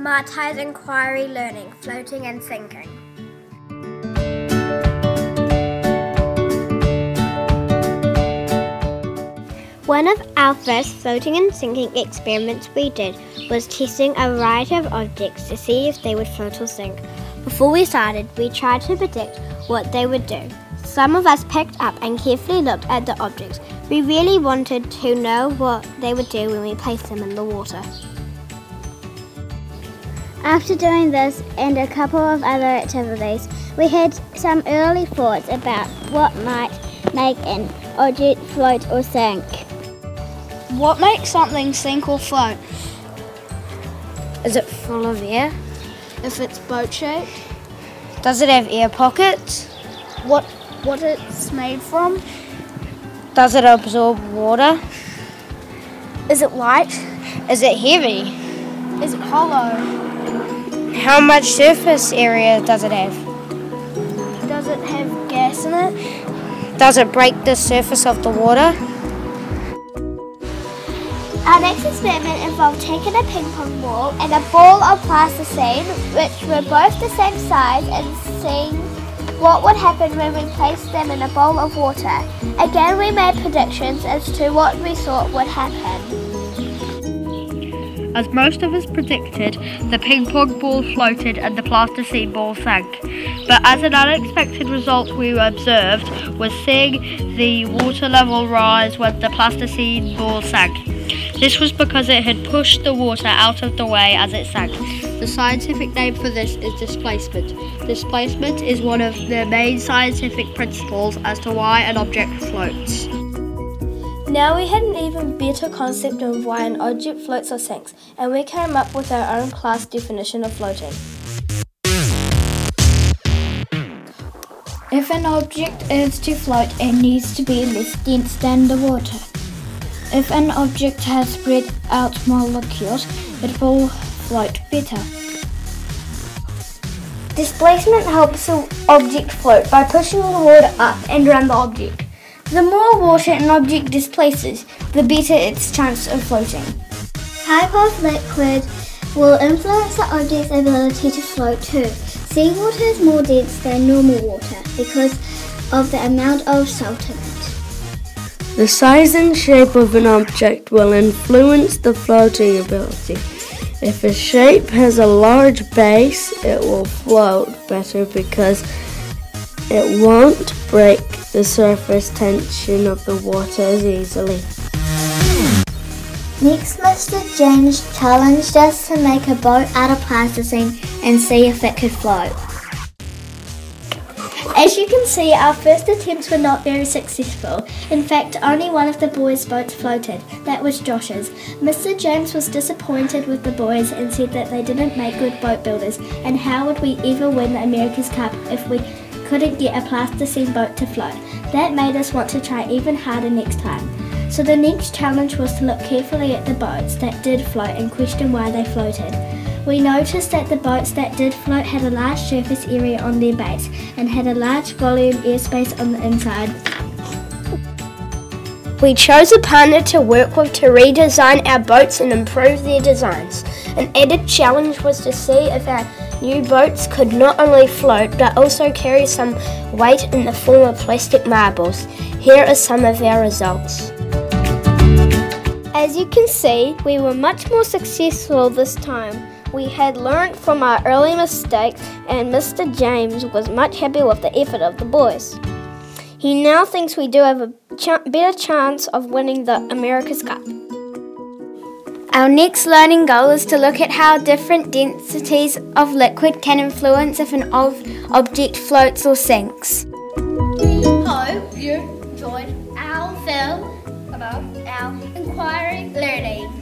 Matai's inquiry learning, floating and sinking. One of our first floating and sinking experiments we did was testing a variety of objects to see if they would float or sink. Before we started, we tried to predict what they would do. Some of us picked up and carefully looked at the objects. We really wanted to know what they would do when we placed them in the water. After doing this and a couple of other activities, we had some early thoughts about what might make an object float or sink. What makes something sink or float? Is it full of air? If it's boat-shaped? Does it have air pockets? What it's made from? Does it absorb water? Is it light? Is it heavy? Is it hollow? How much surface area does it have? Does it have gas in it? Does it break the surface of the water? Our next experiment involved taking a ping pong ball and a ball of plasticine, which were both the same size, and seeing what would happen when we placed them in a bowl of water. Again, we made predictions as to what we thought would happen. As most of us predicted, the ping pong ball floated and the plasticine ball sank. But as an unexpected result we observed was seeing the water level rise when the plasticine ball sank. This was because it had pushed the water out of the way as it sank. The scientific name for this is displacement. Displacement is one of the main scientific principles as to why an object floats. Now we had an even better concept of why an object floats or sinks, and we came up with our own class definition of floating. If an object is to float, it needs to be less dense than the water. If an object has spread out molecules, it will float better. Displacement helps an object float by pushing the water up and around the object. The more water an object displaces, the better its chance of floating. Type of liquid will influence the object's ability to float too. Seawater is more dense than normal water because of the amount of salt in it. The size and shape of an object will influence the floating ability. If a shape has a large base, it will float better because it won't break the surface tension of the water as easily. Next, Mr. James challenged us to make a boat out of plasticine and see if it could float. As you can see, our first attempts were not very successful. In fact, only one of the boys' boats floated. That was Josh's. Mr. James was disappointed with the boys and said that they didn't make good boat builders, and how would we ever win the America's Cup if we couldn't get a plasticine boat to float. That made us want to try even harder next time. So the next challenge was to look carefully at the boats that did float and question why they floated. We noticed that the boats that did float had a large surface area on their base and had a large volume airspace on the inside. We chose a partner to work with to redesign our boats and improve their designs. An added challenge was to see if our new boats could not only float but also carry some weight in the form of plastic marbles. Here are some of our results. As you can see, we were much more successful this time. We had learnt from our early mistakes and Mr. James was much happier with the effort of the boys. He now thinks we do have a better chance of winning the America's Cup. Our next learning goal is to look at how different densities of liquid can influence if an object floats or sinks. Hope you enjoyed our film about our inquiry learning.